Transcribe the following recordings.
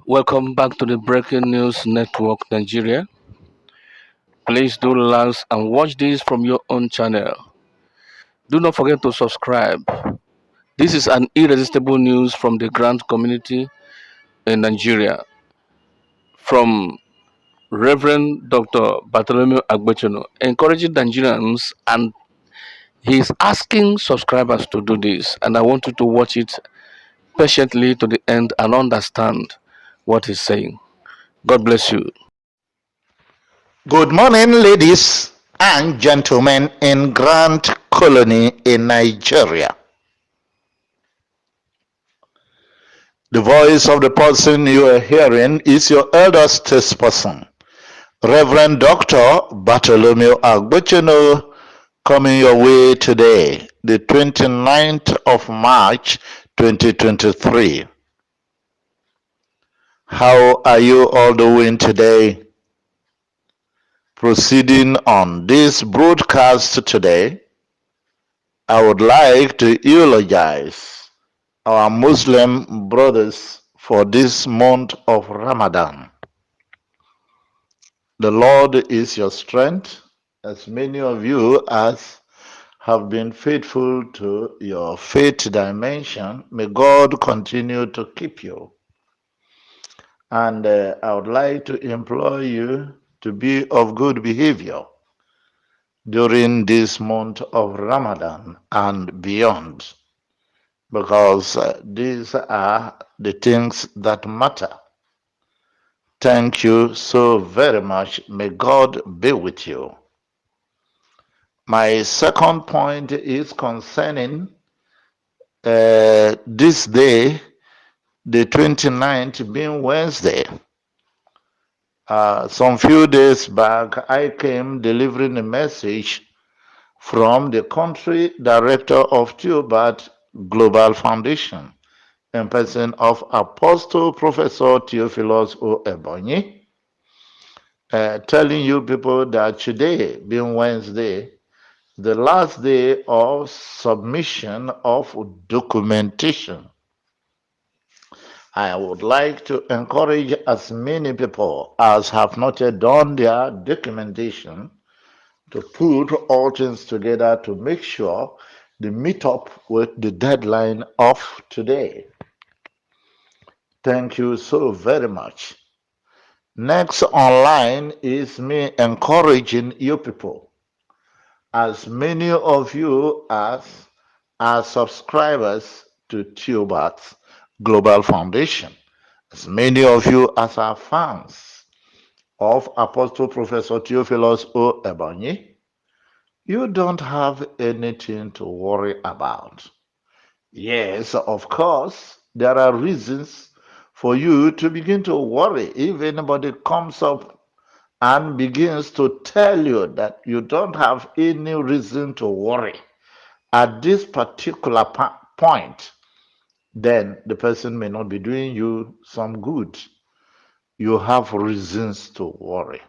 Welcome back to the Breaking News Network Nigeria. Please do like and watch this from your own channel. Do not forget to subscribe. This is an irresistible news from the grant community in Nigeria from Reverend Dr. Bartholomew Agbochenu, encouraging Nigerians, and he is asking subscribers to do this. And I want you to watch it patiently to the end and understand what he's saying. God bless you. Good morning, ladies and gentlemen in Grand Colony in Nigeria. The voice of the person you are hearing is your elder statesperson, Reverend Dr. Bartholomew Agbochenu, coming your way today, the 29th of March, 2023. How are you all doing today? Proceeding on this broadcast today, I would like to eulogize our Muslim brothers for this month of Ramadan. The Lord is your strength, as many of you as have been faithful to your faith dimension. May God continue to keep you. And I would like to implore you to be of good behavior during this month of Ramadan and beyond, because these are the things that matter. Thank you so very much. May God be with you. My second point is concerning this day, the 29th, being Wednesday. Some few days back, I came delivering a message from the country director of Theobat Global Foundation, in person of Apostle Professor Theophilus O. Ebonyi, telling you people that today, being Wednesday, the last day of submission of documentation. I would like to encourage as many people as have not yet done their documentation to put all things together to make sure they meet up with the deadline of today. Thank you so very much. Next online is me encouraging you people. As many of you as are subscribers to Theobat Global Foundation, as many of you as are fans of Apostle Professor Theophilus O. Ebonyi, you don't have anything to worry about. Yes, of course, there are reasons for you to begin to worry. If anybody comes up and begins to tell you that you don't have any reason to worry at this particular point, then the person may not be doing you some good. You have reasons to worry.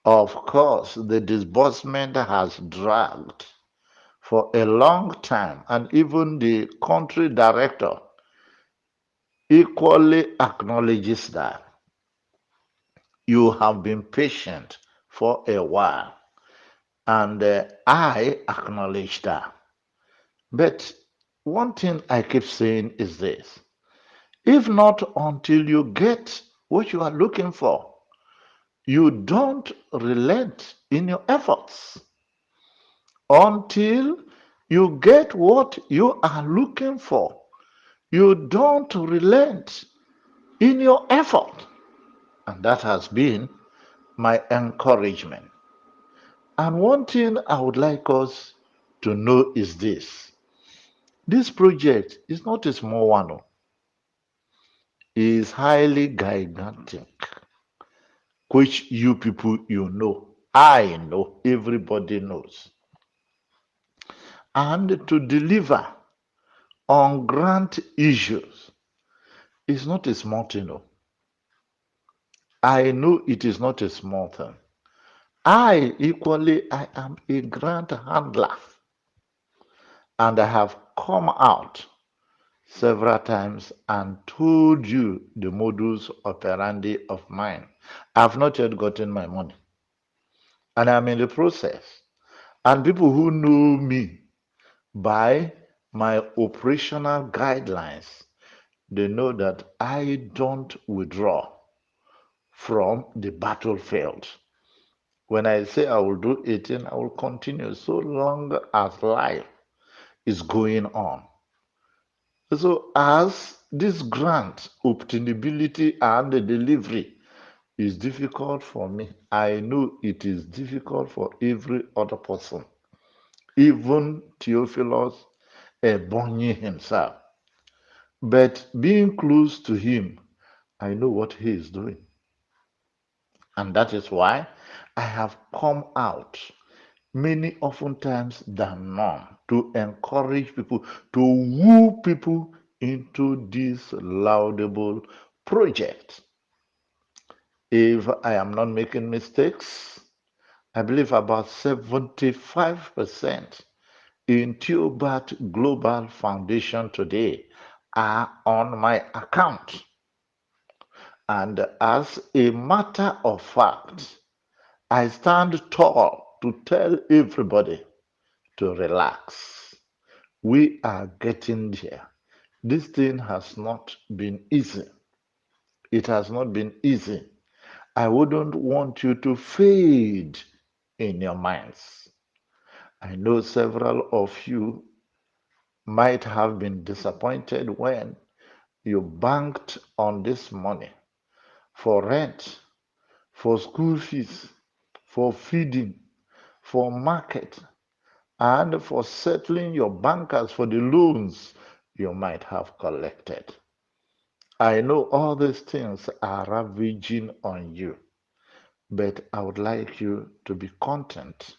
Of course, the disbursement has dragged for a long time, and even the country director equally acknowledges that. You have been patient for a while, and I acknowledge that. But one thing I keep saying is this: if not until you get what you are looking for, you don't relent in your efforts. Until you get what you are looking for, you don't relent in your effort. And that has been my encouragement. And one thing I would like us to know is this: this project is not a small one, it is highly gigantic, which you people, you know, I know, everybody knows. And to deliver on grant issues is not a small thing. I know it is not a small thing. I am a grant handler, and I have come out several times and told you the modus operandi of mine. I've not yet gotten my money, and I'm in the process. And people who know me by my operational guidelines, they know that I don't withdraw from the battlefield. When I say I will do 18, I will continue so long as life is going on. So, as this grant, obtainability, and the delivery is difficult for me, I know it is difficult for every other person, even Theophilus Ebonyi himself. But being close to him, I know what he is doing. And that is why I have come out many oftentimes than none to encourage people, to woo people into this laudable project. If I am not making mistakes, I believe about 75% in Theobat Global Foundation today are on my account. And as a matter of fact, I stand tall to tell everybody to relax. We are getting there. This thing has not been easy. It has not been easy. I wouldn't want you to fade in your minds. I know several of you might have been disappointed when you banked on this money for rent, for school fees, for feeding, for market, and for settling your bankers for the loans you might have collected. I know all these things are ravaging on you, but I would like you to be content.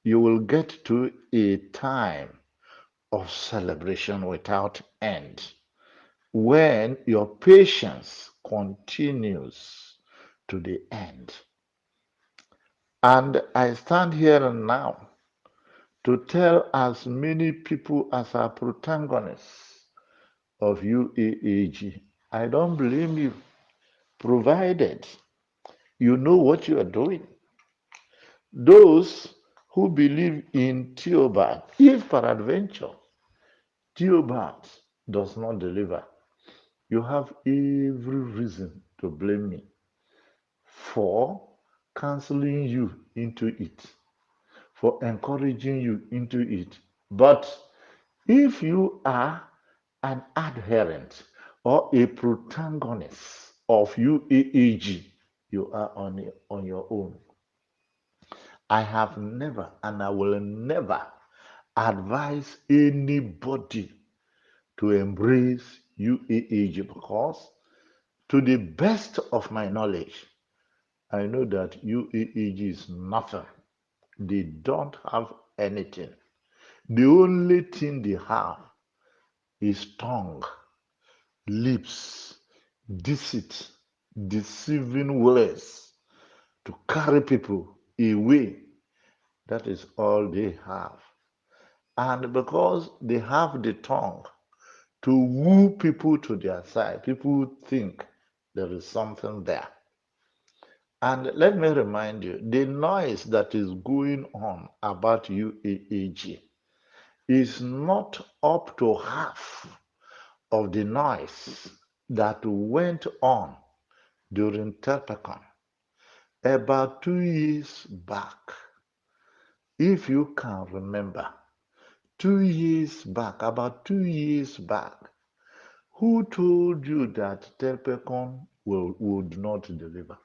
You will get to a time of celebration without end when your patience continues to the end. And I stand here and now to tell as many people as are protagonists of UAAG, I don't blame you, provided you know what you are doing. Those who believe in Theobat, if peradventure Theobat does not deliver, you have every reason to blame me for counseling you into it, for encouraging you into it. But if you are an adherent or a protagonist of UAAG, you are on your own. I have never and I will never advise anybody to embrace UAAG because, to the best of my knowledge, I know that UAAG is nothing. They don't have anything. The only thing they have is tongue, lips, deceit, deceiving words to carry people away. That is all they have. And because they have the tongue to woo people to their side, people think there is something there. And let me remind you, the noise that is going on about UAAG is not up to half of the noise that went on during Terpecon about 2 years back. If you can remember, 2 years back, about 2 years back, who told you that Terpecon would not deliver?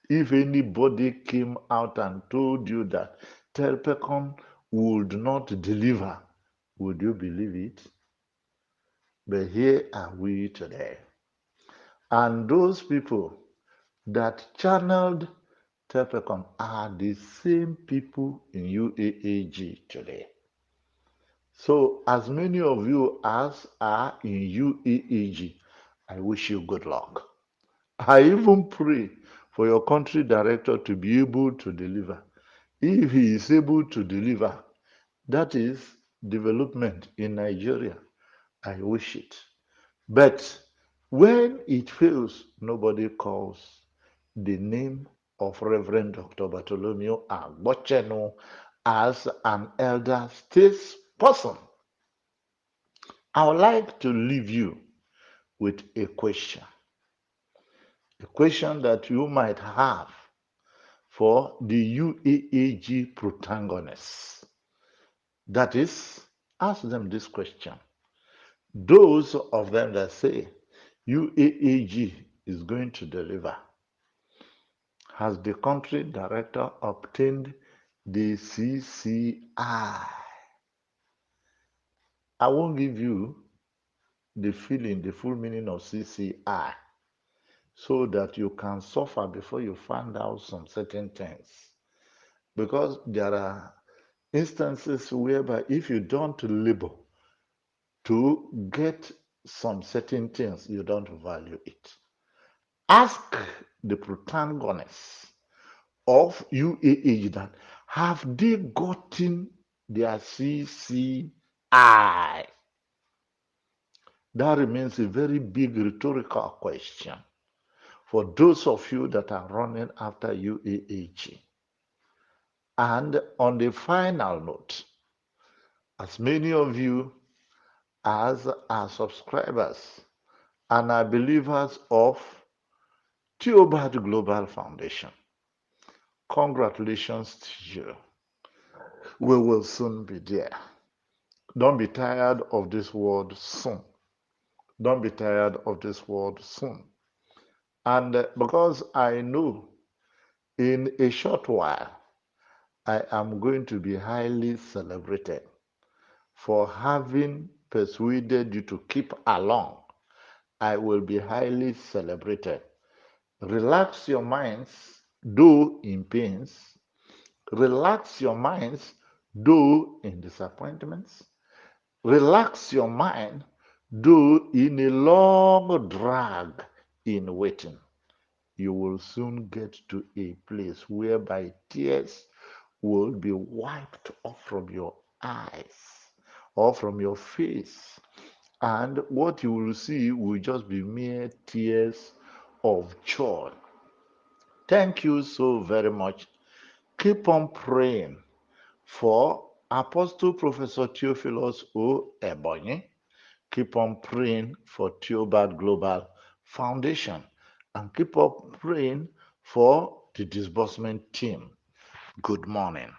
If anybody came out and told you that Terpecon would not deliver, would you believe it? But here are we today. And those people that channeled Terpecon are the same people in UAAG today. So, as many of you as are in UAAG, I wish you good luck. I even pray for your country director to be able to deliver. If he is able to deliver, that is development in Nigeria. I wish it. But when it fails, nobody calls the name of Reverend Dr. Bartholomew Agbochenu as an elder statesperson. I would like to leave you with a question that you might have for the UAAG protagonists. That is, ask them this question. Those of them that say UAAG is going to deliver, has the country director obtained the CCI? I won't give you the feeling, the full meaning of CCI, so that you can suffer before you find out some certain things. Because there are instances whereby if you don't labor to get some certain things, you don't value it. Ask the protagonists of UAH that have they gotten their CCI? That remains a very big rhetorical question for those of you that are running after UAH. And on the final note, as many of you as are subscribers and are believers of Theobald Global Foundation, congratulations to you. We will soon be there. Don't be tired of this word soon. Don't be tired of this word soon. And because I know in a short while, I am going to be highly celebrated for having persuaded you to keep along. I will be highly celebrated. Relax your minds, though in pains. Relax your minds, though in disappointments. Relax your mind, though in a long drag in waiting. You will soon get to a place whereby tears will be wiped off from your eyes or from your face. And what you will see will just be mere tears of joy. Thank you so very much. Keep on praying for Apostle Professor Theophilus O. Ebonyi. Keep on praying for Theobald Global Foundation. And keep on praying for the disbursement team. Good morning.